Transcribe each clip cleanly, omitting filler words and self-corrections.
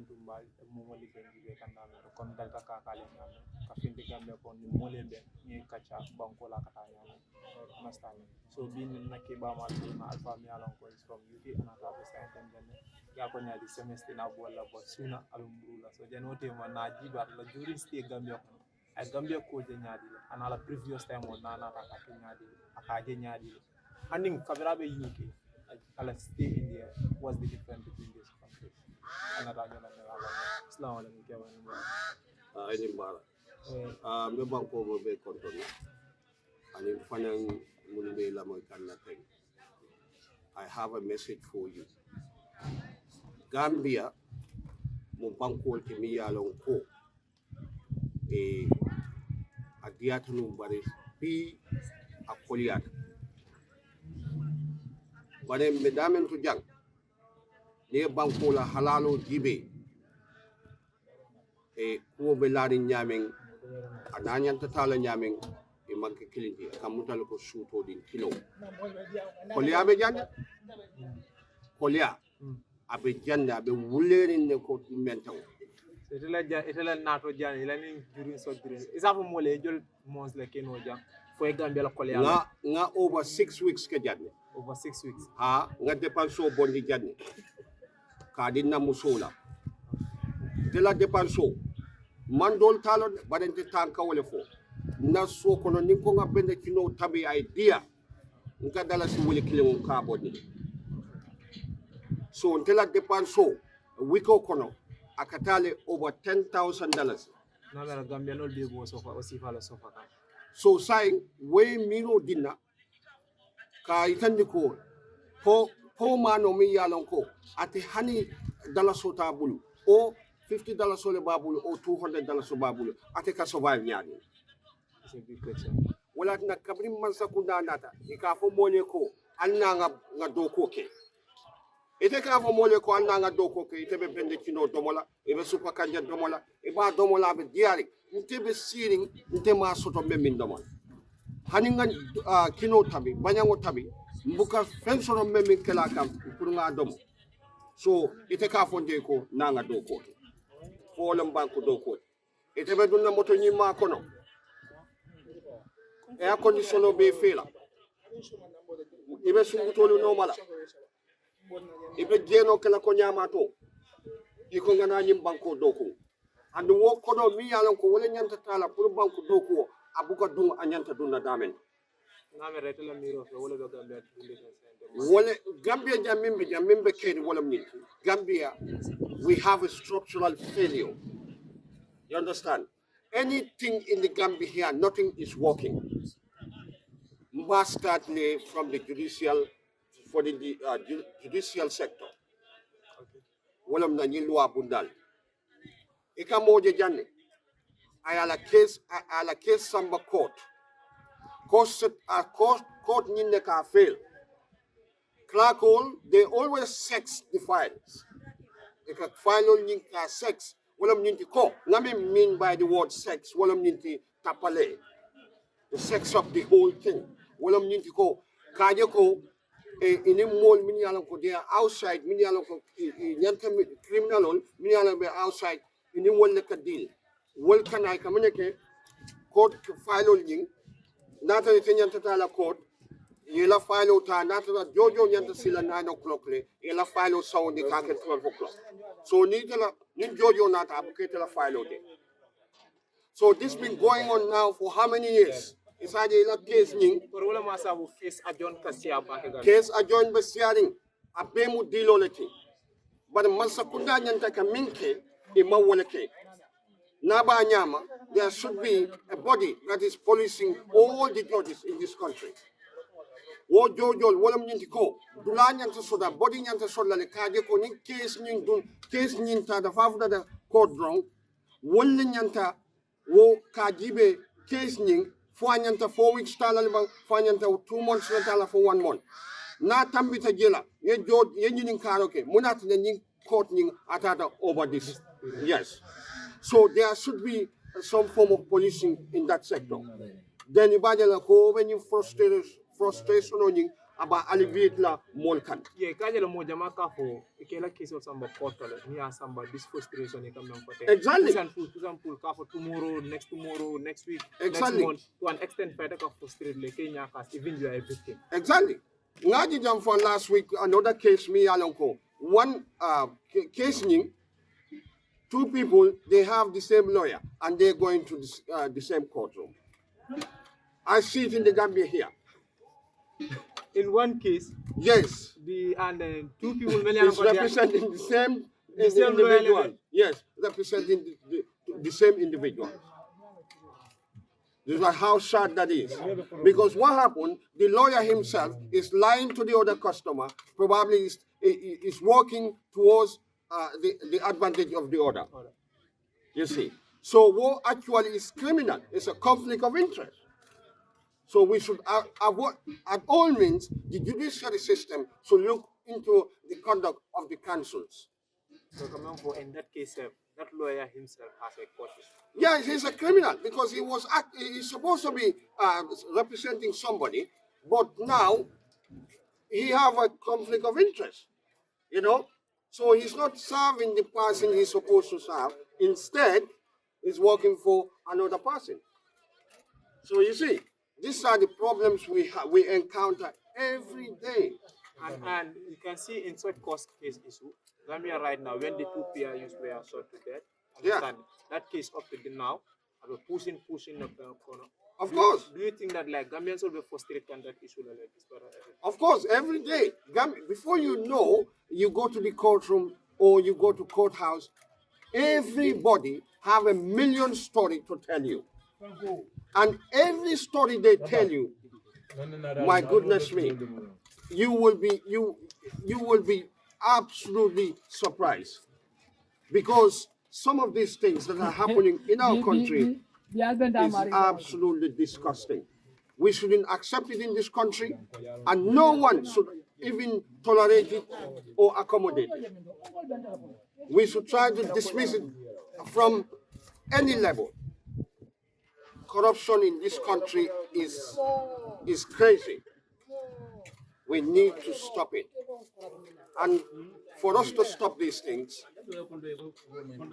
tumbal momoli ke kandano kon dalta kakale nyame ka finde gambe kon ni molembe ni kacha banko la kata nyame mastani so bin nakke ba ma na alfa mi alon ko is from UK and ata be sa dem ya ko nyaadi semester na bolla bo suna alumbrula so janote mo na jiba la during stay gambia ko ay gambia ko je nyaadi ana la previous time on na ta ka nyaadi aka je nyaadi handing kamera be UK ala stay in there what's the difference between these countries anata jona la assalamu alaikum kewani ini mbara me banko mo be konton ani fanan mun be la mo kanna tay I have a message for you Gambia mo banko ke mi yalon ko adiyata no bare bi akoliat bare me damen to jang ne banko la halalo jibe ko be laari nyamen ananya tala nyamen e manke kilindi kamutal ko suto din kilo kolia be jande kolia abe jande abe wulerin ne ko mentaw etela nato jani lani during so during isafu mole jol mons le keno jam fo gambia la kolia nga over 6 weeks ke jande over 6 weeks ha nga depanso bondi jande ka dinna musola de la depanso mandol talo badente tanka wala fo na so kono ni ko nga bende kino tabi idea nga dala si wala kilo ka bonni so ntela depanso wiko kono akatale over $10,000 na la gambia no de bo sofa aussi fa la sofa ka so sai we mino dinna ka itandi ko po mano mi yalon ko ate hani dala sota bulu o $50 sole babulu o $200 so babulu ate ka survive nyaade c'est big question wala na kabri man sakunda nata ika fo mole ko anna nga doko ke ite ka fo mole ko anna nga doko ke ite be bende kino domola e be supa kanja domola e ba domola be diari nte be siring nte ma soto be min domola hani nga kino tabi banyango tabi mbuka fensono be min kala kam pour nga domo so ite ka fo de ko nanga doko ke folam banko doko ite be dunna moto nyima kono air conditioner be fela ibe sungutolu no mala ibe jeno kala ko nyama to iko ngana nyim banko doko andu wo kodo mi yalan ko wala nyanta tala pour banko doko abuka dum anyanta dunna damen ngame retela miro fe wala do gambia wala Gambia jamimbe kedi wala mnit Gambia we have a structural failure you understand anything in the Gambia here nothing is working must start from the judicial judicial sector wala mna nyilwa bundal ikamoje janne ayala case samba court nyinde ka fail Clarkol, they always sex the files. They can file nyinka sex. Walam nyinti ko. Nami mean by the word sex. Walam nyinti tapale. The sex of the whole thing. Walam nyinti ko. Kaje ko. Ini mall mini alam ko. They are outside. Mini alam ko. Nyanta criminal on. Mini alam be outside. Ini wal neka deal. Wal kanay kamanya ke. Court file nying. Nata nyanta tala court. Yela file ta nata jojo nyanta sila 9 o'clock le yela file sound ka ke 12 o'clock so ni jojo nata abukete la file de so this been going on now for how many years isaje la case nying por wala ma sabu case adjon kasia ba case adjon be siaring abemu dilo leti but man sakunda nyanta ka minke e mawole ke naba nyama there should be a body that is policing all the judges in this country wo jojol wolam nyinti ko dula nyanta soda body nyanta soda le kaje ko ni case nyinta da fafuda da court wrong wolle nyanta wo kajibe case nyin fo nyanta 4 weeks tala ba fo nyanta 2 months tala for 1 month na tambita jela ye nyinin karoke munata nyin court nyin atata over this yes so there should be some form of policing in that sector then ibadela ko when you frustration on about alleviate la molkan. Yeah, kajala mo jama ka fo ikela case of samba portale ni samba this frustration come on for Exactly. push and pull ka for tomorrow, next week, Exactly. next month to an extent better ka frustrate le Kenya cause even you are a victim. Exactly. Ngaji jam for last week another case me alonko. One case ning, two people they have the same lawyer and they're going to the same courtroom. I see it in the Gambia here. In one case, Yes, two people it's representing the same same individual. lawyer. Yes, representing the same individual. This is how sad that is. Because what happened, the lawyer himself is lying to the other customer, probably is working towards the advantage of the other. You see. So what actually is criminal? It's a conflict of interest. So we should avoid, at all means, the judiciary system should look into the conduct of the councils. So in that case, that lawyer himself has a court. Yeah, he's a criminal because he's supposed to be representing somebody, but now he have a conflict of interest, you know. So he's not serving the person he's supposed to serve. Instead, he's working for another person. So you see, these are the problems we encounter every day. And you can see in such court case issue, Gambia right now, when the two PRUs were shot to death, that case up to now, are pushing the corner. Of course. Do you think that like Gambians will be frustrated on that issue like this? Of course, every day. Before you know, you go to the courtroom or you go to courthouse, everybody have a million story to tell you. And every story they tell you, my goodness me, you will be absolutely surprised. Because some of these things that are happening in our country is absolutely disgusting. We shouldn't accept it in this country, and no one should even tolerate it or accommodate it. We should try to dismiss it from any level. Corruption in this country is crazy. We need to stop it. And for us to stop these things,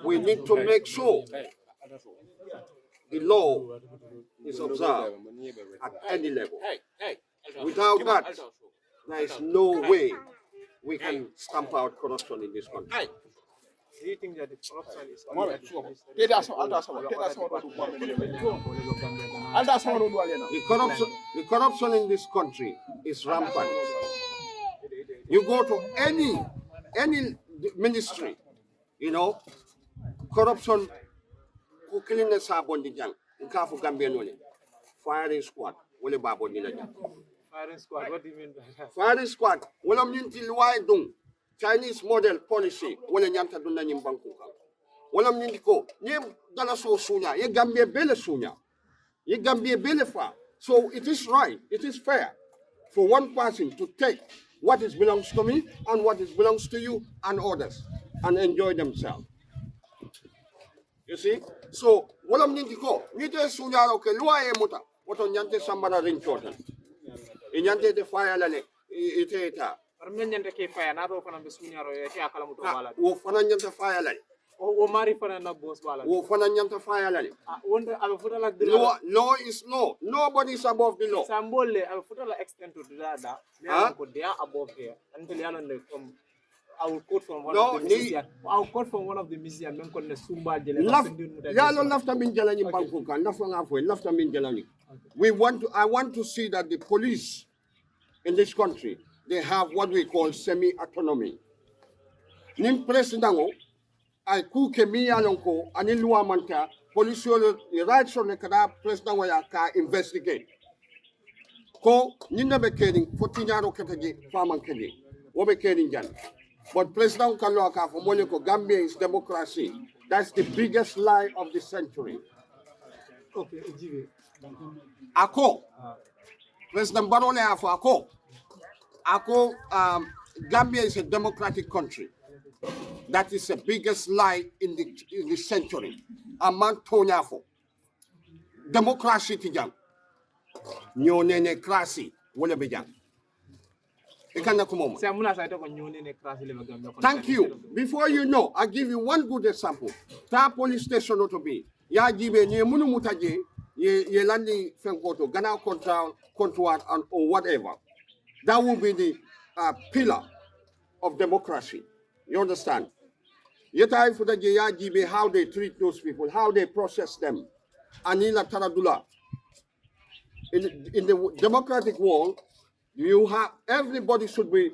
we need to make sure the law is observed at any level. Without that, there is no way we can stamp out corruption in this country. Do you think that the corruption is the corruption in this country is rampant. You go to any ministry, you know, corruption, cleanliness happen the jang. In Kafu Gambian only, firing squad, wale babo nila jang. firing squad? What do you mean by that? Firing squad, wala mnyunti luwai dung. Chinese model policy, wala nyanta dunda nyimbanku ka. Wala mnyunti ko, nye dala so sunya, ye Gambia bele sunya, ye Gambia bele fa. So it is right, it is fair for one person to take what is belongs to me and what is belongs to you and others and enjoy themselves. You see? So, wala mnyinti ko, nite sunya ke luwa e muta, wato nyante sambara rinchotan. Inyante te fire lale, ite ita. Nyante ke fire, na ro fana be sunya ro ke akala muto wala. Wo fana nyante fire lale. O mari fana na boss wala. Wo fana nyante fire lale. Wonder abe futa like the law is law. Nobody is above the law. Sambole abe futa la extent to that. They are above here. Until you know from I will quote from one of the musicians. I will quote from one of the musicians. Men kon ne sumba jele. Yalo lafta min jela ni bankuka. Lafta ngafwe. Lafta min jela ni. I want to see that the police in this country, they have what we call semi-autonomy. Nim presidango, I kuke mi alonko aniluwa manta police the rights on the kada president wa ka investigate. Ko ninda be kering 14 yaro kataje faman kede. Wo be kering jan. But President Kaloaka for Monaco, Gambia is democracy. That's the biggest lie of the century. Okay, Ako, President Barole Afo Ako, Gambia is a democratic country. That is the biggest lie in the century. Among Tonyafo. Democracy tijang. Nyonene krasi, wole bejang. Thank you. Before you know, I'll give you one good example. Ta police station to be. Ya jibe ni munu mutaje ye landi fenkoto Ghana control and or whatever. That will be the pillar of democracy. You understand? Yet I for the ya jibe how they treat those people, how they process them. Anila Taradula. In the democratic world, you have everybody should be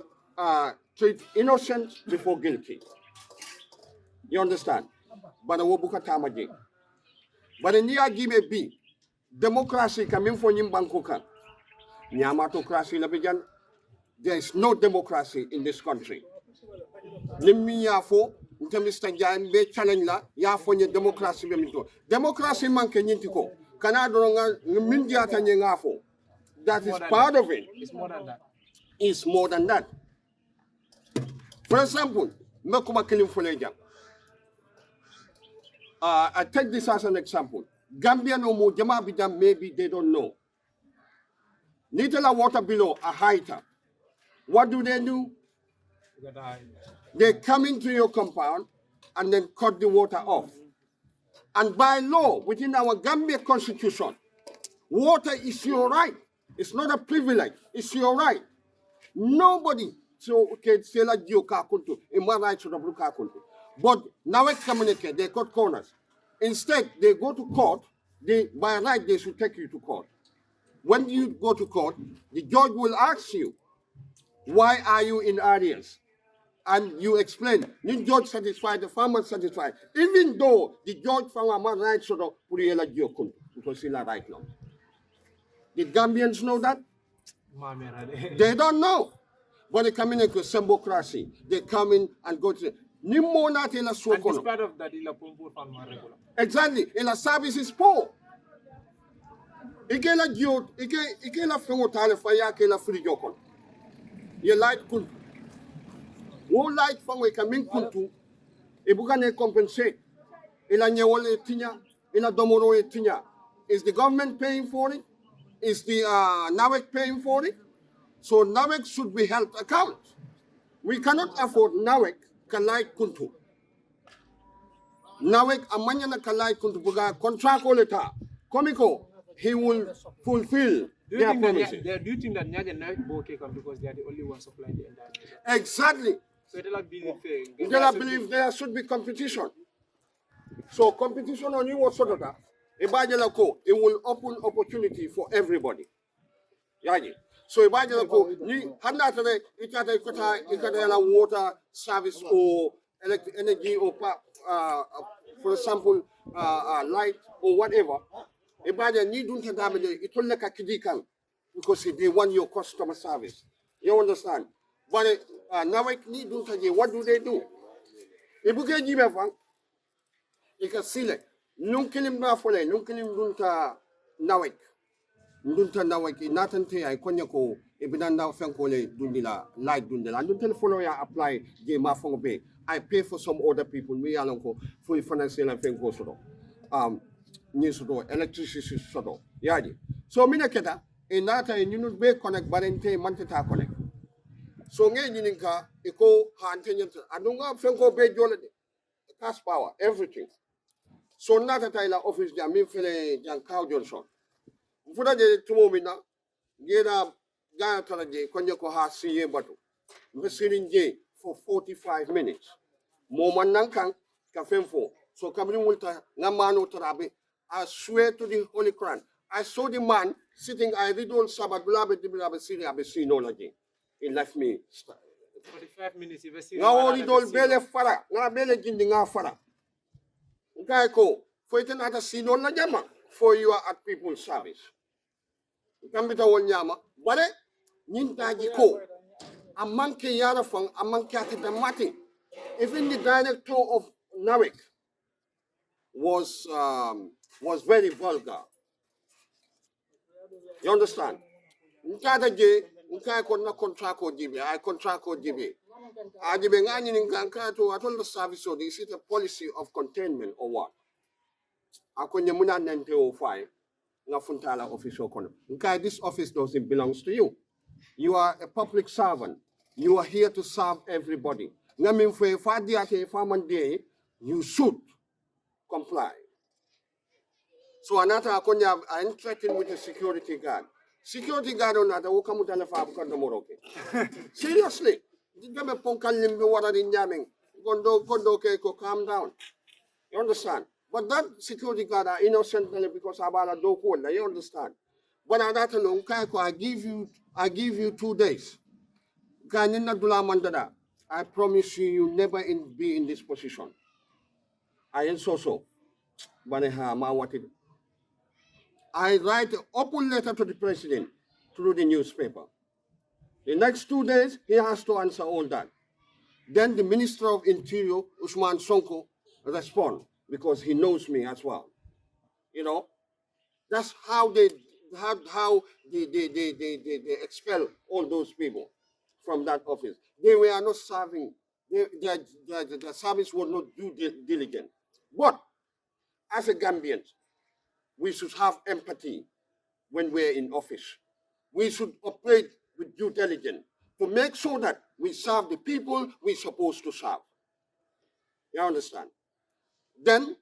treated innocent before guilty. You understand? But But in the give B, democracy coming from Bangkok. Nyamatocracy labijan. There is no democracy in this country. Nimi yafo, Mr. Jan be challenge la, yafo nye democracy be mito. Democracy man kenyintiko. Kanadonga mindia tanye ngafo. That is part of it. It's more than that. It's more than that. For example, I take this as an example. Gambian Omo Jama Bidam, maybe they don't know. Nitala water below a heighter. What do? They come into your compound and then cut the water off. And by law, within our Gambia constitution, water is your right. It's not a privilege. It's your right. Nobody can say like you kakuntu. In my right to the blue kakuntu. But now it's communicate. They cut corners. Instead, they go to court. By right, they should take you to court. When you go to court, the judge will ask you, why are you in arrears? And you explain. The judge satisfied, the farmer satisfied. Even though the judge found a man right to the Puriela Gyokuntu, because he's not right now. Did Gambians know that? They don't know. But they come in with symbocracy. They come in and go to and despite of that, exactly. And the service is poor. Ikela Gyo, Ikela Fengotale Faya Kela Free Jokon. You like Kuntu. Who like Fangwe coming Kuntu, Ibugane compensate. Ila Nyawole Tinya, Ila Domoro Tinya. Is the government paying for it? Is the NAWEC paying for it? So NAWEC should be held account. We cannot afford NAWEC kalai kuntu. NAWEC amanya na kalai kuntu buga contract oleta. Komiko, he will fulfill their promises. Do you think that Nyaga NAWEC boke because they are the only ones supplying the entire? Exactly. So they like being fair. They believe there should be competition. So competition on you was sort of that. It will open opportunity for everybody. Yaji. So handle water service or electric energy or for example light or whatever. Need it will like a kidikan because they want your customer service. You understand? But now need what do they do? If you get you can select. Nunkilim na fole, nunkilim dunta nawek. Dunta nawek, natante ay konya ko, ibinanda fenkole dundila, light dundila. Duntel follow ya apply, je ma be. I pay for some other people, me along ko, for financial and fenko sodo. Nisodo, electricity sodo. Yadi. So mina keda, nata you be connect, barente manteta connect. So nge yininka, eko hantenyanta. Adunga fenko be jolade. Cash power, everything. So not a Tyler office there, me fele Jan Cow Johnson. Fuda je tumo mina, gena Gana Talaje, Konyako ha siye batu. Mesirin J for 45 minutes. Moman Nankan, Kafemfo. So Kabin Wilta, Namano Tarabe. I swear to the Holy Quran. I saw the man sitting, I read on Sabbath, Blabe Dibrabe Siri, I've seen all again. He left me. 45 minutes, you've seen. Now only don't bele fara, now bele ginding fara. Gaiko, for it another scene on Najama, for you are at people's service. Gambita Wanyama, what it? Nintagiko, a monkey yarafang, a monkey at the Mati. Even the director of NAWEC was very vulgar. You understand? Nkata je, nkai kona contract or GB, I contract or GB. I told the service or is it a policy of containment or what? Akonyamuna 905 Nafuntala official. This office doesn't belong to you. You are a public servant. You are here to serve everybody. I mean, for a farmer day, you should comply. So another akonya I'm threatened with a security guard. Security guard on that, I will come with a seriously. Dame pongkan limbi wara din yamin. Gondo keko, calm down. You understand? But that security guard are innocent because abala do cool. You understand? But at that alone, I give you 2 days. Kanina dula mandada. I promise you, you'll never be in this position. I am so. I write an open letter to the president through the newspaper. The next 2 days, he has to answer all that. Then the Minister of Interior, Usman Sonko, respond because he knows me as well. You know, that's how they expel all those people from that office. They were not serving. Their service was not due diligent. But as a Gambian, we should have empathy when we're in office. We should operate with due diligence to make sure that we serve the people we're supposed to serve. You understand? Then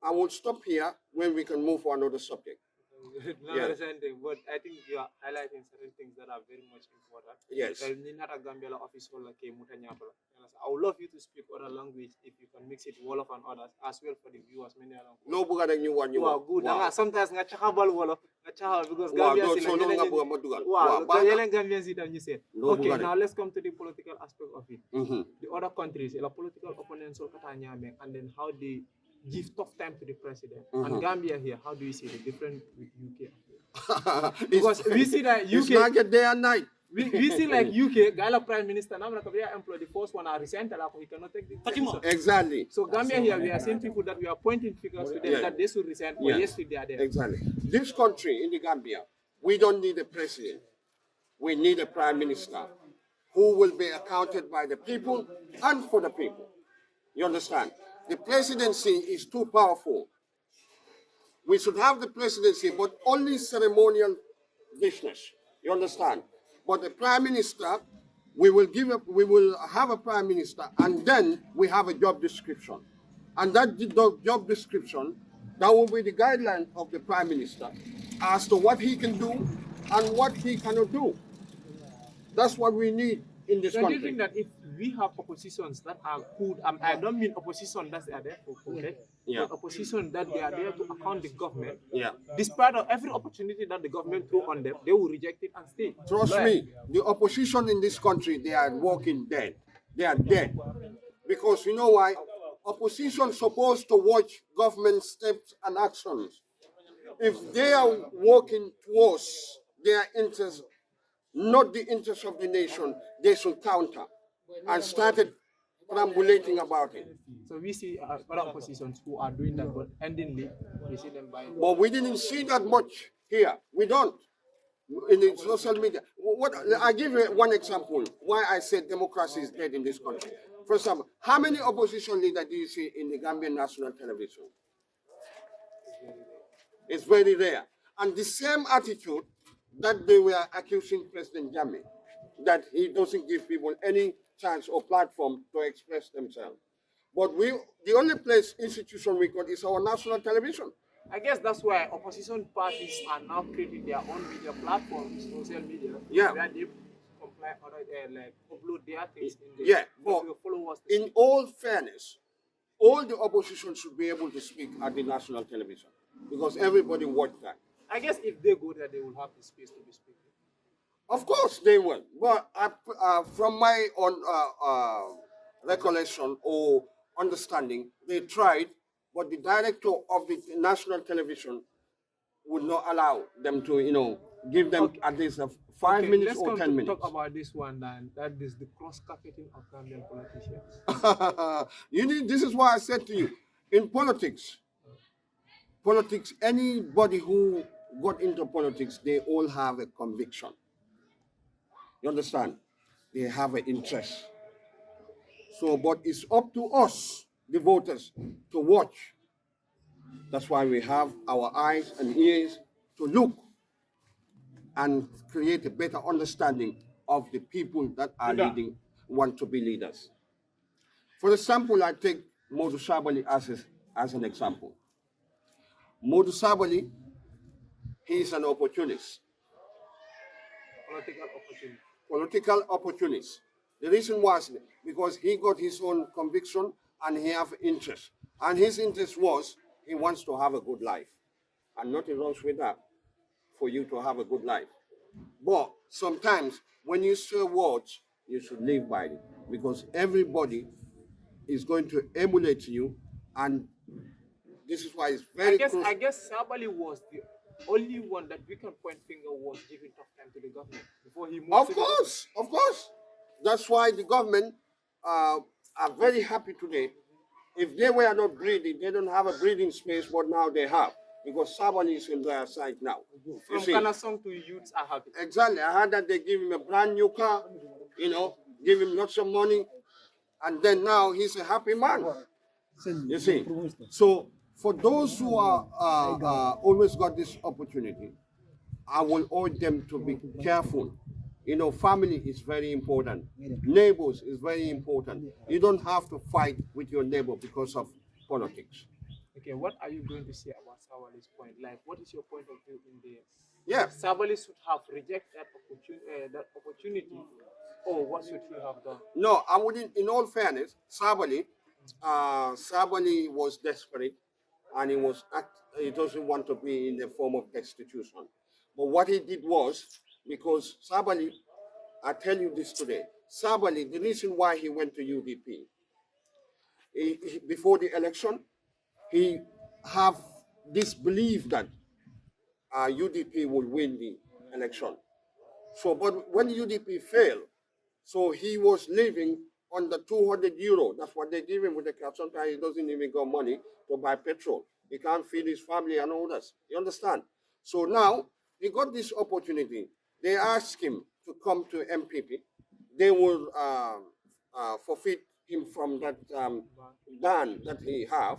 I will stop here when we can move on another subject. Understanding, but I think you are highlighting certain things that are very much important. Yes. I would love you to speak other language if you can mix it Wolof and others as well for the viewers. No buga new one. You are good. Wow. Sometimes ngachakabal Wolof, because Wow, Gambians you say. No Okay, buga now let's come to the political aspect of it. Mm-hmm. The other countries, the political opponents, and then how they give tough time to the president. And Gambia here, how do you see the difference with UK? Because we see that UK, it's like a day and night. we see like UK, Gala Prime Minister, now employed the first one, resigned, he cannot take the position. Exactly. So Gambia here, we are seeing people that we are pointing figures to them that they should resign, or yes, they are there. Exactly. This country, in the Gambia, we don't need a president. We need a prime minister who will be accounted by the people and for the people. You understand? The presidency is too powerful. We should have the presidency, but only ceremonial business. You understand? But the prime minister, we will have a prime minister, and then we have a job description. And that job description, that will be the guideline of the prime minister as to what he can do and what he cannot do. That's what we need in this country. Do you think that if we have oppositions that are good, I don't mean opposition that they are there for progress, but opposition that they are there to account the government, despite of every opportunity that the government threw on them, they will reject it and stay. Trust me, the opposition in this country, they are walking dead. They are dead. Because you know why? Opposition is supposed to watch government steps and actions. If they are working towards their interests, not the interests of the nation, they should counter and started perambulating about it. So we see other oppositions who are doing that, but endingly we see them buying. But we didn't see that much here. We don't. In the social media. I give you one example why I said democracy is dead in this country. For example, how many opposition leaders do you see in the Gambian national television? It's very rare. And the same attitude that they were accusing President Jammeh, that he doesn't give people any chance or platform to express themselves. But the only institution we got is our national television. I guess that's why opposition parties are now creating their own media platforms, social media, where they comply or upload their things in the followers. In all fairness, all the opposition should be able to speak at the national television because everybody watched that. I guess if they go there, they will have the space to be speaking. Of course they will. But from my own recollection or understanding, they tried, but the director of the national television would not allow them to, give them at least 5 minutes or 10 minutes. Let's talk about this one, then. That is the cross-carpeting of Gambian politicians. This is why I said to you, in politics, anybody who got into politics, they all have a conviction. You understand? They have an interest. So, but it's up to us, the voters, to watch. That's why we have our eyes and ears to look and create a better understanding of the people that are leading, want to be leaders. For example, I take Modu Sabali as an example. Modu Sabali, he is an opportunist. Political opportunist. The reason was because he got his own conviction and he have interest. And his interest was he wants to have a good life. And nothing wrong with that for you to have a good life. But sometimes when you say words, you should live by it. Because everybody is going to emulate you, and this is why it's very crucial. I guess Sabali was the only one that we can point finger was giving tough time to the government before he moved. Of course. That's why the government are very happy today. If they were not breathing, they don't have a breathing space, but now they have. Because Sabali is in their side now. From Kanasong to youths are happy. Exactly. I heard that they give him a brand new car, give him lots of money, and then now he's a happy man. You see. So for those who are always got this opportunity, I will urge them to be careful. Family is very important. Neighbors is very important. You don't have to fight with your neighbor because of politics. Okay, what are you going to say about Sabali's point? Like, what is your point of view in there? Yeah. Sabali should have rejected that opportunity, or what should he have done? No, I wouldn't. In all fairness, Sabali was desperate, and he doesn't want to be in the form of destitution. But what he did was, because Sabali, I tell you this today, Sabali, the reason why he went to UDP, before the election, he have this belief that UDP will win the election. So, but when UDP failed, so he was living on the 200 euro. That's what they give him with the car. Sometimes he doesn't even got money to buy petrol. He can't feed his family and all that. You understand? So now he got this opportunity. They asked him to come to MPP. They will forfeit him from that ban that he have,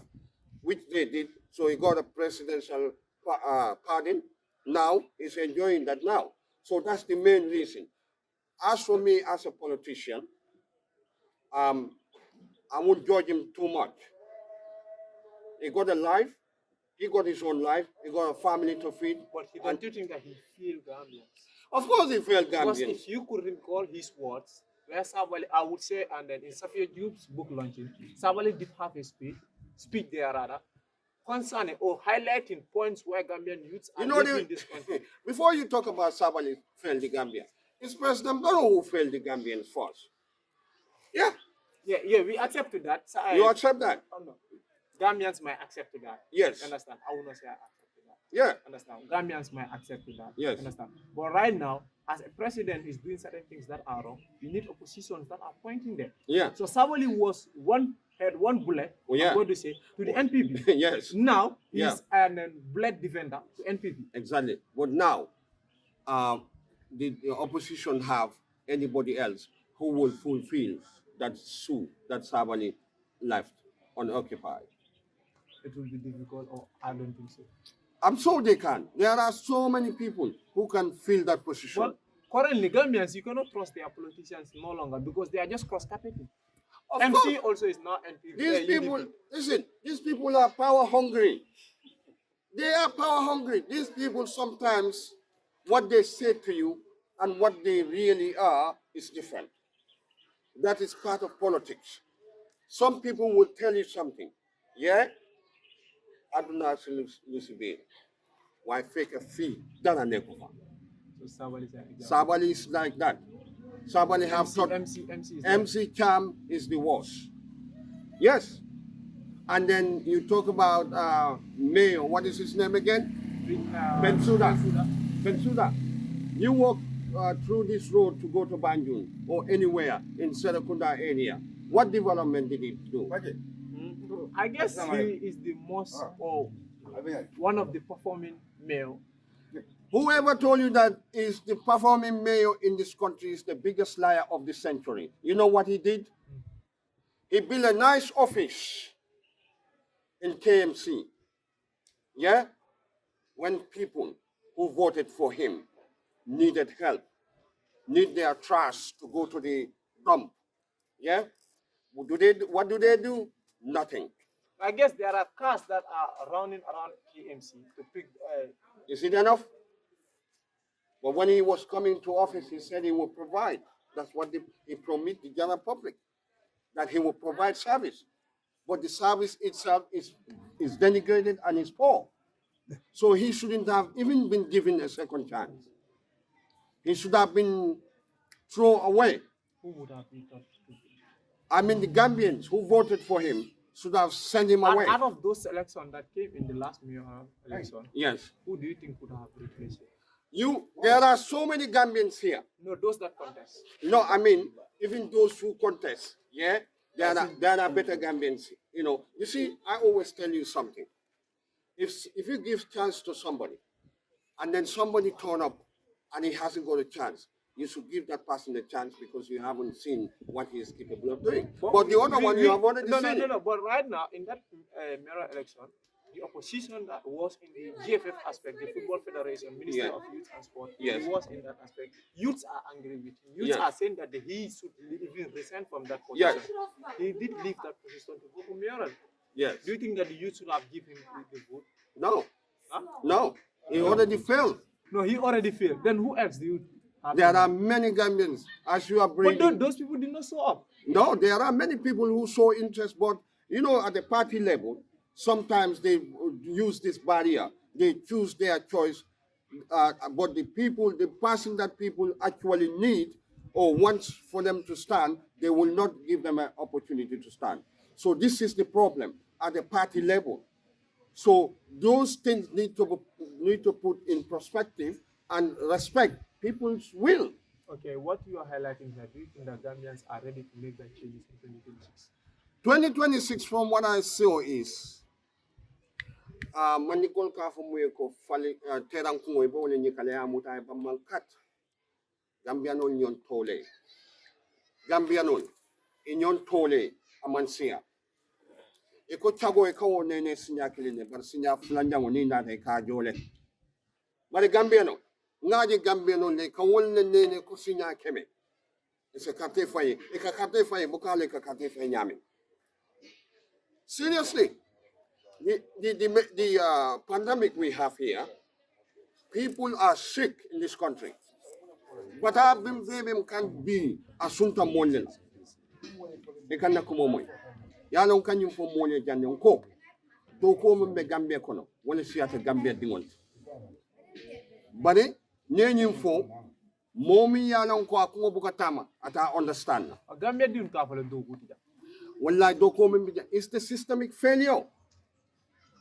which they did. So he got a presidential pardon. Now he's enjoying that now. So that's the main reason. As for me as a politician, I won't judge him too much. He got a life. He got his own life. He got a family to feed. But don't you think that he feel Gambian? Of course he felt Gambian. Because if you could recall his words, where Sabali, I would say, and then in Safia Jube's book launching, Sabali did have a speech there rather, concerning or highlighting points where Gambian youths are living in this country. Before you talk about Sabali failed the Gambia, it's President Barrow who failed the Gambians first. Yeah. Yeah, we accept to that. So you accept that? Oh, no. Gambians might accept to that. Yes. Understand? I will not say I accept to that. Yeah. Understand? Gambians might accept to that. Yes. Understand? But right now, as a president is doing certain things that are wrong, you need oppositions that are pointing them. Yeah. So Sabali had one bullet, I'm going to say, to the NPP. Yes. Now he's a bullet defender to NPP. Exactly. But now, the opposition have anybody else who will fulfill that suit that Sabali left unoccupied. It will be difficult, or I don't think so. I'm sure they can. There are so many people who can fill that position. Well, currently, Gambians, you cannot trust their politicians no longer because they are just cross-carpeting. MC also is not NPP. These people are power hungry. They are power hungry. These people sometimes, what they say to you and what they really are is different. That is part of politics. Some people will tell you something. Yeah? I do not Lucy why fake a fee than a nekova. So Sabali is like that. Sabali have thought MC Cham is the worst. Yes. And then you talk about Mayor, what is his name again? Bensuda. You walk through this road to go to Banjul or anywhere in Serakunda area. What development did he do? I guess he is the most or one of the performing male. Whoever told you that is the performing mayor in this country is the biggest liar of the century. You know what he did? He built a nice office in KMC. Yeah? When people who voted for him needed help. need their trash to go to the dump. Yeah? What do they do? Nothing. I guess there are cars that are running around KMC to pick. Is it enough? But when he was coming to office, he said he would provide. That's what he promised the general public, that he will provide service. But the service itself is denigrated and is poor. So he shouldn't have even been given a second chance. He should have been thrown away. Who would have been touched? I mean, the Gambians who voted for him should have sent him away. Out of those elections that came in the last mayoral election, yes. Who do you think could have replaced him? There are so many Gambians here. No, those that contest. No, I mean, even those who contest, yeah, there are better Gambians. You know, you see, I always tell you something. If you give chance to somebody, and then somebody turn up, and he hasn't got a chance, you should give that person a chance because you haven't seen what he is capable of doing. But the other one, you have already seen. No. But right now, in that mayoral election, the opposition that was in the GFF aspect, the Football Federation, Minister of Youth and Sport, he was in that aspect. Youths are angry with him. Youths are saying that he should even resign from that position. He did leave that position to go for mayoral. Yes. Do you think that the youth should have given him the vote? No. Huh? No. He already failed. No, he already failed. Then who else do you have? There are many Gambians, as you are bringing. But those people did not show up. No, there are many people who show interest, but you know, at the party level, sometimes they use this barrier. They choose their choice, but the person that people actually need or wants for them to stand, they will not give them an opportunity to stand. So this is the problem at the party level. So those things need to put in perspective and respect people's will. Okay, what you are highlighting here, do you think that Gambians are ready to make that changes in 2026? 2026, from what I saw, is manikol ka fumuye ko fali terang kungoy bo ni kale amuta ba mangkat Gambianon yon tole Gambianon inyon tole amansia iko chago e ko nene sinya kiline bar sinya fulanja woni na de ka jole bari Gambiano ngaji Gambiano le ka wonne nene ko sinya keme se kate faye e ka kate faye bukale ka kate faye nyame. Seriously, the pandemic we have here, people are sick in this country. But I've been can be asunta monel. E kan na kumomoy. Yalong kanyum po monel jan yung ko. Do ko me Gambia kono. Wala siya ta Gambia dingon. Bale, nyenyum fo momi yalong ko ako bukatama ata understand. Gambia din ka fala do guti. Wallahi do ko me it's the systemic failure.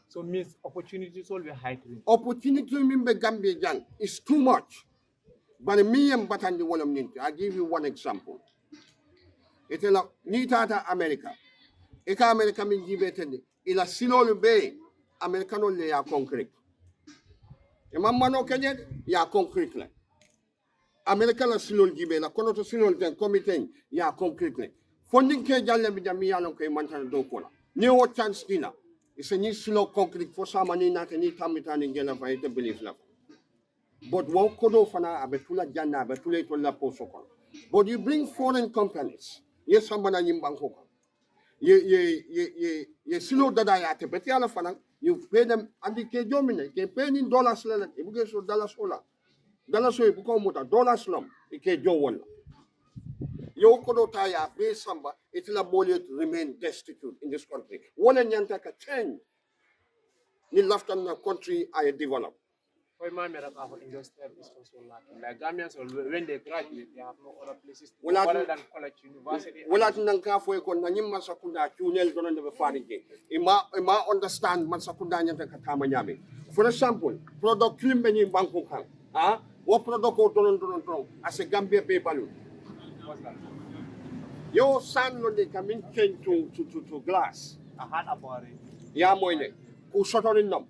So means opportunities will be high. Opportunity in Gambia Jan is too much. But me and Batandi Walam Ninti, I'll give you one example. It's a Nita America. Eka America min gibetendi. Ila sinol bay Americano le ya concrete. Mamano Kenya ya concrete le. America la sinol gibe la kono to sinol ten committee ya concrete. Funding ke jalle mi jami ya lon ko mantan do kola. Ni o chance dina. It's a new slow concrete for some money not any time it and get a to believe love. But what could ofana abetula jana betule to la posoko. But you bring foreign companies. Yes, somebody in Bangkok. You slow that I at betiala fana, you pay them and the Kjomine, they pay in dollars level, you get so dollars ola. Dollars so become with a dollar slum, the Kjom. Yokodo Taya, be samba, it will abolish remain destitute in this country. One and Yantaka change. Ni left on the country I develop. For my industrial is also lacking. Like Gambians, when they graduate, they have no other places to Well, other than college, university. Well, I think Nanka for Nanyim Masakunda, Tunel don't never find again. Ima understand Masakunda Katamanyami. For example, product Klimbeni in Bangkok. What product or don't as a Gambia paper? What's that? Your son when they come in change to glass. I had about it. Ya moine. Who shot on them.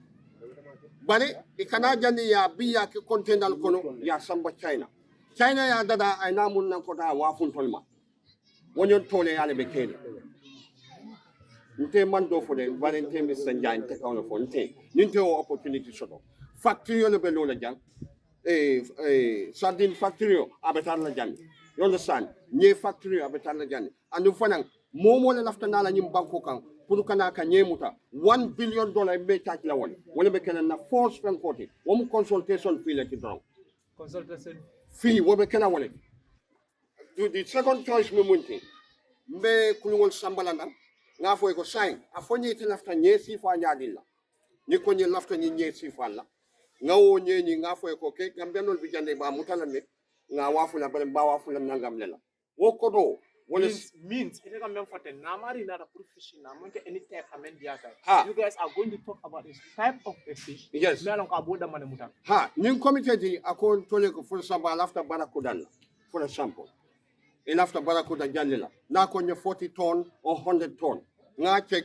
But it cannot ya be ya container kono ya samba China. China ya dada ay namun ng kota wafun tolma. When you told ya lebekeni. Nte mando for them, Valentine Mr. Jan take on the phone. Ninte opportunity soto. Factory on the below the jang. sardine factory abetan la jani. You understand? Nye factory abetan la jani. And fanang momo le lafta nala nyim banko kan pour kana ka nyemuta $1 billion be tak la won. Wala be kana na force frankoti. Wom consultation fee la ti drong. Consultation Fee wo be kana wala. Do the second choice me munti. Mbe kulungol sambalanda nga fo ko sign afonyi ti lafta nye si fa nyadilla. Ni ko nye lafta nye si fa la. Nga wo nye ni nga fo ko ke Gambian ol bijande ba mutala ne nga wafu la ba wafu la nangam lela wo ko do wala means ite kam mem foten na mari na da fish na monke any type amen diata Ha. you guys are going to talk about this type of a fish Yes. me alon ka boda mane muta ha nin committee di akon tole ko for example after barakudan for example in after barakudan janela na ko nye 40 ton or 100 ton nga check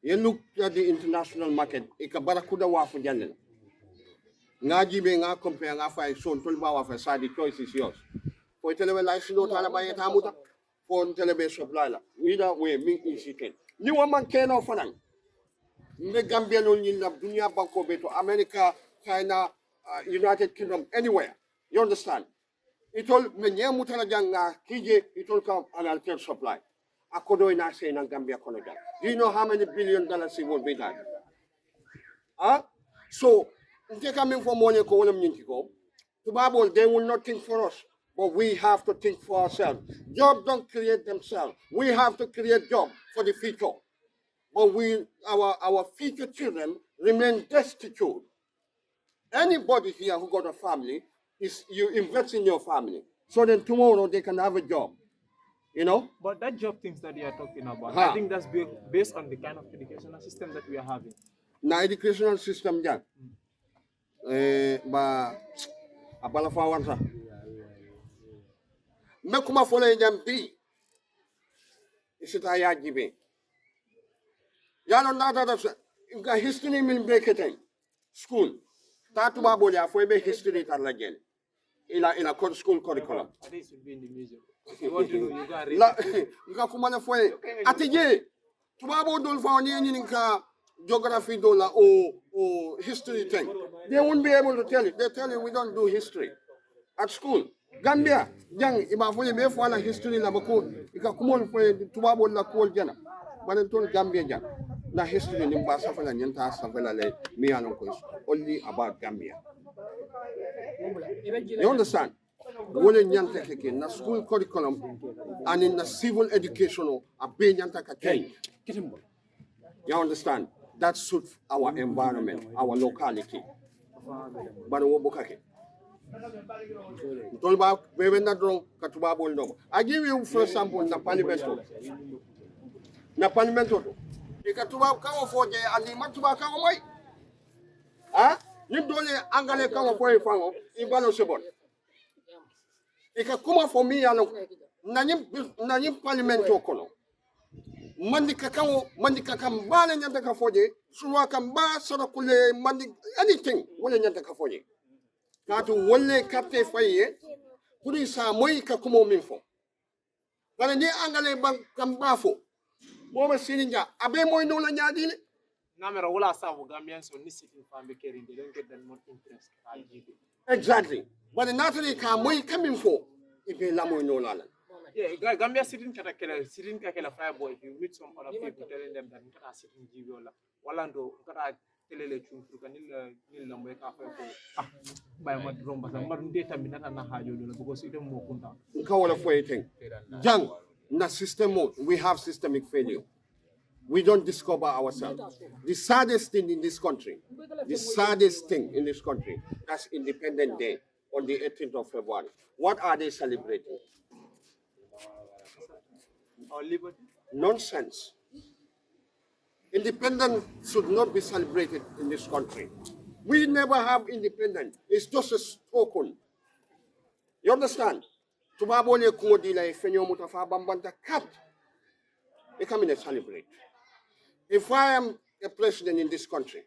you look at the international market e ka barakuda wafu janela nga jibe nga compare nga fa son tol ba wa fa sa the choice is yours for telebe license do tala ba yeta muta for telebe supply la either way me is it ni wa man keno fanan me Gambian on ni la dunia banko beto America China United Kingdom anywhere you understand it all me nyamuta la janga kije it all come an alter supply akodo ina say na Gambia kono jang do you know how many $billion it will be that so they coming for money ko wala mnyinti ko tubabol they will not think for us but we have to think for ourselves. Jobs don't create themselves. We have to create jobs for the future. But our future children remain destitute. Anybody here who got a family is you invest in your family. So then tomorrow they can have a job. You know? but that job things that you are talking about Ha. I think that's based on the kind of educational system that we are having Na educational system jang. Ba abala fawansa. Me kuma fole jam bi. Isita ya jibe. Yalo nada da ga history min bekete. School. Tatu ba bole afo be history tar la gel. Ila school curriculum. I think it should be in the museum if you want to know you go and read La nga kuma na foye atije. Tubabo dol fa ni ni ka geography dola or history thing. They won't be able to tell you. They tell you we don't do history at school. Gambia, jang iba foye be fo la history la bako ika kumol foye tubabo la ko jana. Banen ton Gambia jang. Na history ni mba safala nyanta safala le mi anon ko only about Gambia. You understand? Wole nyanta keke na school curriculum and in the civil education a be nyanta ka change. You understand? That suits our environment, our locality. But wo bokake. Tolba bebe na drone katuba bol no. I give you for example na parliament. Na parliament. Ikatuba kawo foje ani matuba kawo moy. Ni dole angale kawo foye fango ibalo sebon. Ikakuma for me alo nanyim parliament kono. Mandi kakam bale nyanta ka foje suwa kamba soro kule mandi anything wala nyanta ka foje katu wole kapte faye kuri sa moy ka kumo min fo wala ni angale ban kamba fo mo ba sininja abe moy no la nyaadile namera wala sabu Gambian so ni sitting family caring they don't get that much interest exactly but naturally ka moy kamin fo ibe la moy no la yeah, Gambia sitting kakela fire boy. If you meet some other people telling them that nkata sitting jibiola, walando nkata telele chunfu kanila nila mweka fire by madromba. Sa madundeta minata na hajo dola because ite mo kunta. Nkawala for anything. Young, na system mode. We have systemic failure. We don't discover ourselves. The saddest thing in this country, that's Independence Day on the 18th of February. What are they celebrating? Our liberty? Nonsense. Independence should not be celebrated in this country. We never have independence. It's just a token. You understand? Tubabole kumodila ifenyo mutafa bambanta cut. They come in and celebrate. If I am a president in this country,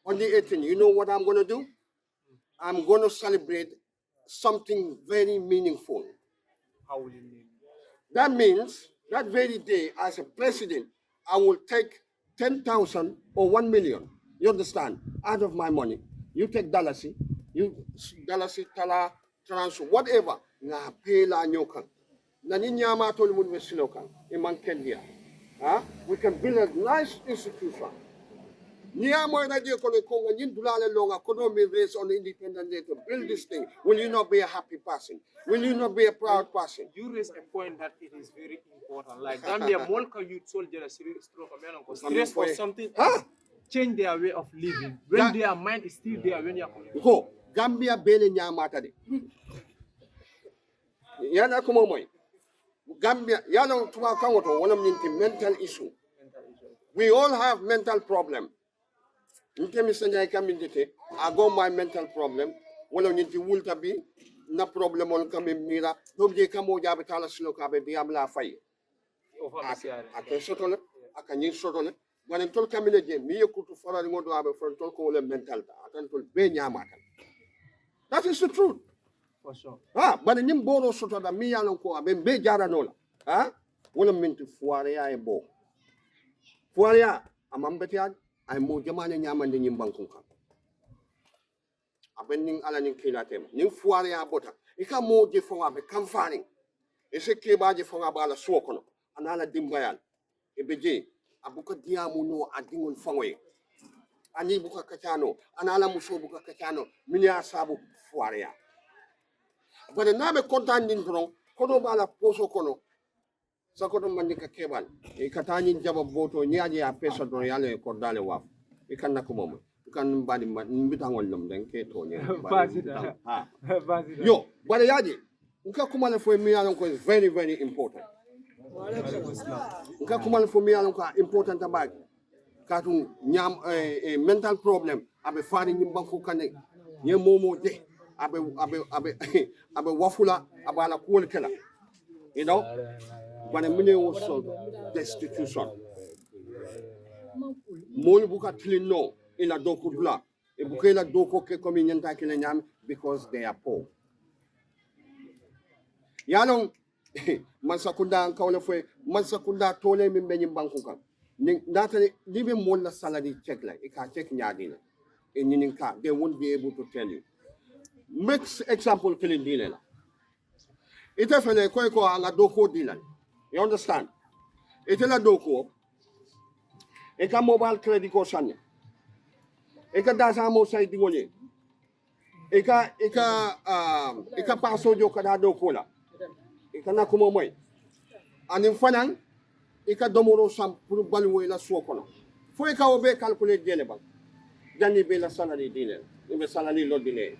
on the 18th, you know what I'm going to do? I'm going to celebrate something very meaningful. How will you mean? That means that very day, as a president, I will take 10,000 or 1 million, you understand, out of my money. You take Dalasi, you dalasi tala trans whatever nga pay la nyokan na ninyama tol mun wesilokan e man kendia we can build a nice institution Niamo na je ko nga nyin dulale longa kono me raise on independent day to build this thing. Will you not be a happy person? Will you not be a proud person? You raise a point that it is very important. Like Gambia, Molka youth soldier a serious stroke of serious for something. Change their way of living when their mind is still there when you're go Gambia bele nyamata de. Yana kuma moy. Gambia yana tuma kan wato wala mental issue. We all have mental problem. Nte misanja kamindite ago my mental problem wala nyinti wulta bi na problem on kam mira dobje kamo jabe tala silo ka be biamla fay ake sotole akanyi sotole wanen tol kamile je mi yekutu farani ngodo abe fon tol ko wala mental ta atan tol be nyamata that is the truth for sure bana nyim boro soto da mi yalon ko abe be jara nola wala minti fuare ya e bo fuare ya amambeti ay mo jamane nyamande nyim bankun kan aben ning ala ning kilatem ning fuare ya bota ika mo je fonga be kamfani e se ke baaje fonga bala suokono anala dimbayal e beje abuka diamu no adingol fangoy ani buka kachano anala muso buka kachano minya sabu fuare ya bade nabe kontan din dron kono bala poso kono sakoto mandika kebal e katani jaba boto nyaaje ya pesa don yale ko dale waf e kan nako mom kan badi mbitangol lum den ke to nya yo bade yaje nka kumale fo mi yalon ko is very very important nka kumale fo mi yalon ko important tabak katu nyam mental problem abe fari nyim banko kane nye momo de abe wafula abala kuol kala you know when a million was so destitution. Mol buka tilino ila doku bla. E buka ila doko ke komi nyanta kile nyam because they are poor. Yalong mansakunda kaule fwe mansakunda tole mimbe nyimbanku kan. Natani libe mol la salary check like ika check nyadina. E nyininka they won't be able to tell you. Make example killing dile. Ite fele ko anga doko dilan. You understand? Itela doko. Eka mobile credit ko sanya. Eka dasa mo sa itingolye. Eka paso jo kada doko la. Eka na kumomoy. Anin fanan eka domoro sam puru balwe la suokono. Fo eka obe calculate dele bang. Jani be la salary dile. Ibe salary lo dile.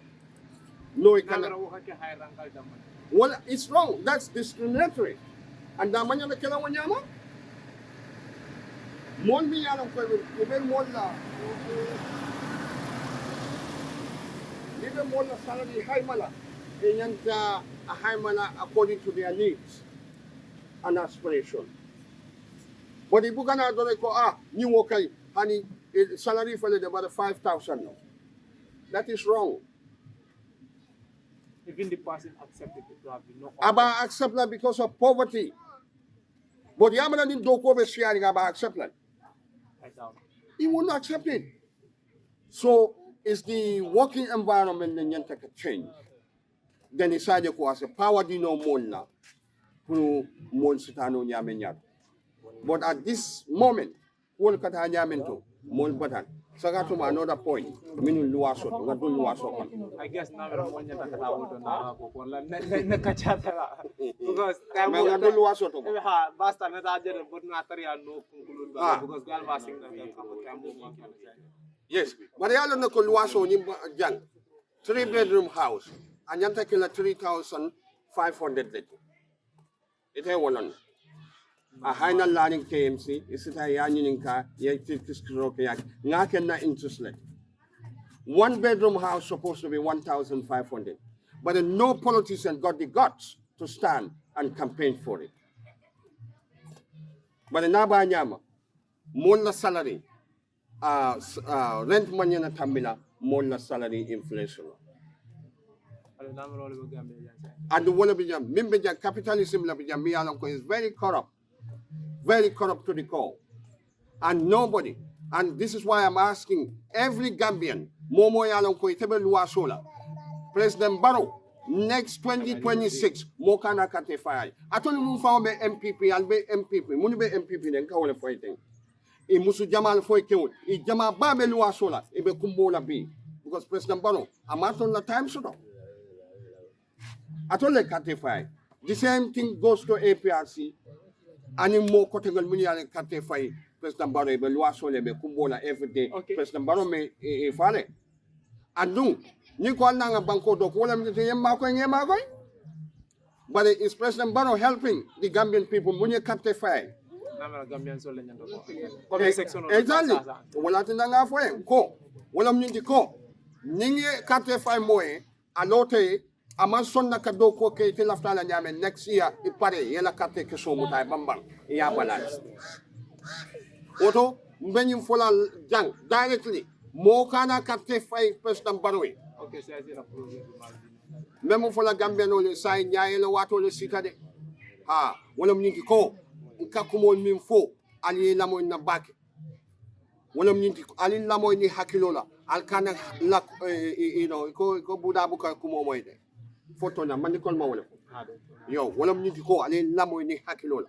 No eka na. Well, it's wrong. That's discriminatory. And namanya na kila wanyama mon mi yalam ko be mon la libe mon la salary high mala e nyanta a high mala according to their needs and aspiration but ibu kana do ko ni wo kai hani salary for the about 5,000 that is wrong. Even the person accepted it to have no aba accept that because of poverty. But Yamana didn't do over sharing about accept that. He will not accept it. So it's the working environment that you take a change. Then he said as a power dino mona who monsitano nyamenyat. But at this moment, all kata nyamento, mon batan. Sagatuma another point. Minu luaso, ngadu luaso. I guess now we're going to because ngadu luaso to. Basta na dajer but na tariya no because gal basing na yes, but yalo na ko luaso ni jang. 3-bedroom house. Anyanta kila 3,500 leto. Ite walan. A high learning KMC, is it a yaninka, na interest rate. 1-bedroom house supposed to be 1,500. But no politician got the guts to stand and campaign for it. But in Abanyama, more salary, rent money na Tamila, more salary inflation. And the one of the capitalism is very corrupt. Very corrupt to the core. And nobody, and this is why I'm asking every Gambian, Momo Yalonko Itebe Luasola, President Barrow next 2026 mo kana kate fay atoni mu fa be MPP albe MPP munu be MPP den ka wala fighting e musu jamal foy kewul e jama babe luwa sola e be kumbola bi because President Barrow amaton la time so atole kate fay the same thing goes to APRC ani mo kotegol muni ale kate fay President Barrow e be luwa sola be kumbola every day President Barrow me e fale andung ni ko nga banko do ko wala mi te yemma ko ngema ko but is President Barrow helping the Gambian people mun ye capte fay na Gambian so lenyan do ko section exactly wala tin nga fo ko wala mi ndi ko ni capte fay moy alote ama sonna ka do ko ke te lafta la nyame next year i pare yela capte ke so mutay bambang ya balance oto mbenyim fola jang directly mo kana capte fay President Barrow okay, so I see a program. Memo for la Gambian ole sai nyaay le wato le sikade ha wala mnyinti ko nkakumo min fo ali lamo na bak wala mnyinti ali lamo ni hakilola alkana la ko buda buka kumo moyde photo na man ko ma wala yo wala mnyinti ko ali lamo ni hakilola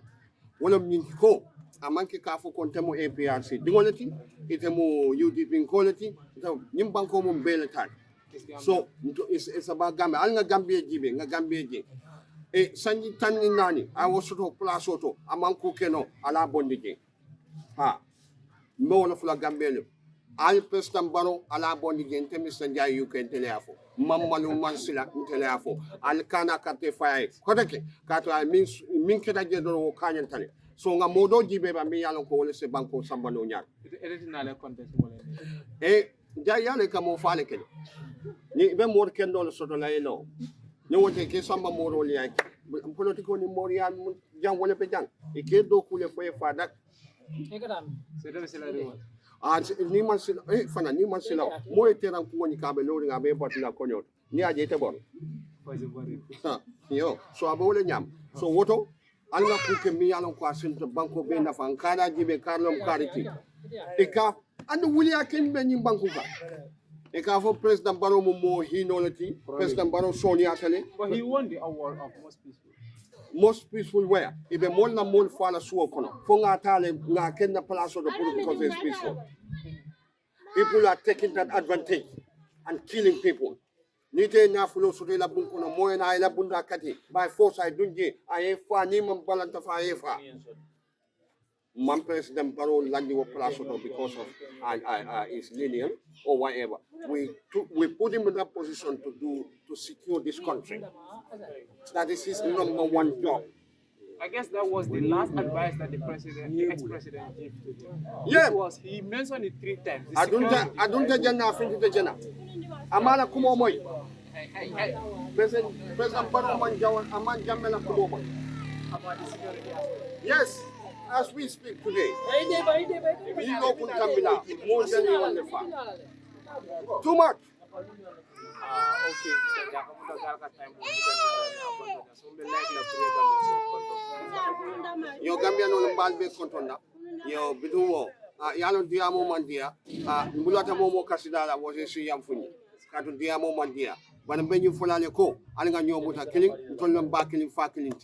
wala mnyinti ko amanke ka fo kontemo APRC dingolati itemo UDP quality nyim banko mo beletan. So it's about Gambia. Al nga Gambia jibe, nga Gambia ji. E sanji tani nani, I was sort of plus auto, amanku keno, ala bondi ji. Ha. Mo na fula Gambia lo. Al President Barrow ala bondi ji, ntemi sanjay you can teleafo. Mammalu mansila teleafo. Al kana kate fay. Kodeke, kato I min keta jedoro kanyan tale. So nga modo jibe ba mi yalon ko wala se banko sambano nyar. Editinale contest mo len. E jayale kamo fale kene. Ni be mor kendo lo soto la elo ni wote ke samba moro li ay politiko ni morian jang wala be jang e ke do kule fo e fadak e kadam c'est de cela de ni man sila fana ni man sila moy teran ko woni kabe lo nga be batila ko nyot ni aje te bon yo so abo le nyam so woto alga ku ke mi yalon ko asinto banko be na fan kana jibe karlom kariti e ka andu wuli akin be nyim banko ka e ka fo President Barrow mo hinolati President Barrow Sonia tele but he won the award of most peaceful where ibe mol na mol fala suo kono fo nga tale nga kenna place do pour because it's peaceful people are taking that advantage and killing people nite na fulo so la bun kono moy na ila bunda kati by force I dunje ay fa ni mam balanta fa ay fa man President Barrow landi wo place do because of his lenient or whatever we put him in that position to secure this country. That is his number one job. I guess that was the last advice that the ex-president gave to him. Yeah. He mentioned it 3 times. I don't jana fin to jana. Amala kumo moy. President Barrow man jawan aman jamela kumo moy. About the security aspect. Yes. As we speak today, we know Gambia more than you want to find. Too much. Okay, Mr. Yo Gambia no balbe kontonda. Yo biduwo. Yalo diamo mandia. Mbulata momo kasidala wose si yamfuni. Katu diamo mandia. Bana benyu fulale ko. Alinga nyomuta killing. Tolom ba killing fa killing.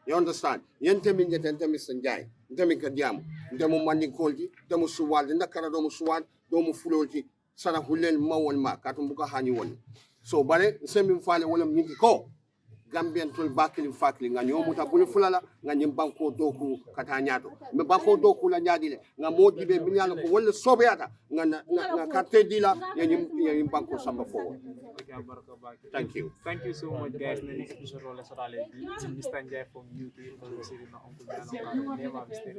You understand? Yente min yente Mr. Njai. Ndemi kadiam. Ndemu mandi kolji. Ndemu suwal. Ndakara domu suwal. Domu fulolji. Sana hulel mawon ma. Katumbuka hani woni. So bare semi mfale wala mnyingi ko. Gambian tol bakili fakili nga nyomuta buli fulala nga nyimbanko doku katanyato. Me banko doku la nyadile. Nga modi be minyalo ko wala sobeata. Nga kate dila ya nyimbanko samba forward. Thank you. Thank you so much, guys. Nani episode rola sorale bi Mr. Njai from YouTube from Siri na Uncle Jano never mistake.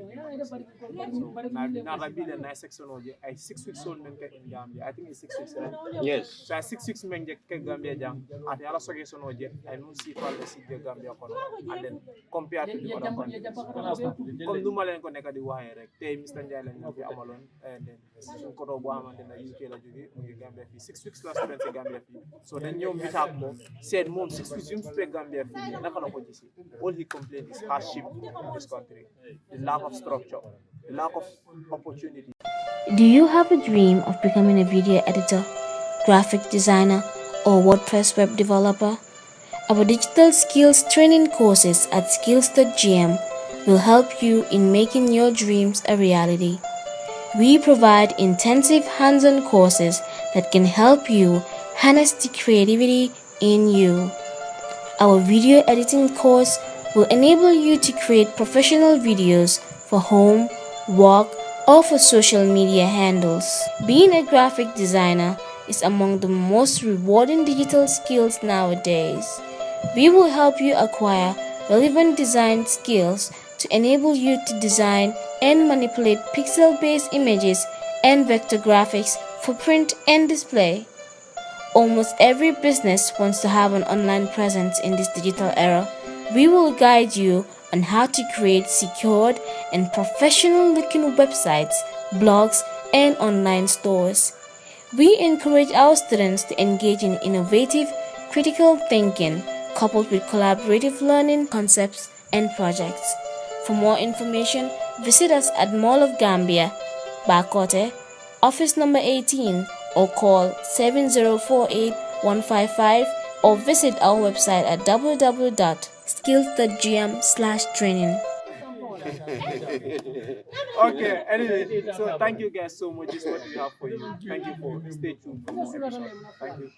Na rabile na section oje I 6 weeks old men in Gambia. I think it's 6 weeks. Right? Yes. So I 6 weeks men ke Gambia jang at ala suggestion oje I don't see for the city Gambia kono and then compare to the other countries. Comme duma len ko nek di waxe rek tay Mr. Njai len fi amalon and then ko do bo amante na UK la joge mu Gambia fi 6 weeks last spent in Gambia fi. So then you meet up more, said mom 6 weeks you speak Gambia all he complained is hardship in this country, the lack of structure, the lack of opportunity. Do you have a dream of becoming a video editor, graphic designer, or WordPress web developer? Our digital skills training courses at skills.gm will help you in making your dreams a reality. We provide intensive hands-on courses that can help you harness the creativity in you. Our video editing course will enable you to create professional videos for home, work, or for social media handles. Being a graphic designer is among the most rewarding digital skills nowadays. We will help you acquire relevant design skills to enable you to design and manipulate pixel-based images and vector graphics for print and display. Almost every business wants to have an online presence in this digital era. We will guide you on how to create secured and professional-looking websites, blogs, and online stores. We encourage our students to engage in innovative, critical thinking, coupled with collaborative learning concepts and projects. For more information, visit us at Mall of Gambia, Bakote, office number 18, or call 7048-155, or visit our website at www.skills.gm/training. Okay, anyway, so thank you guys so much. This is what we have for you. Thank you for stay tuned for more episodes. Thank you.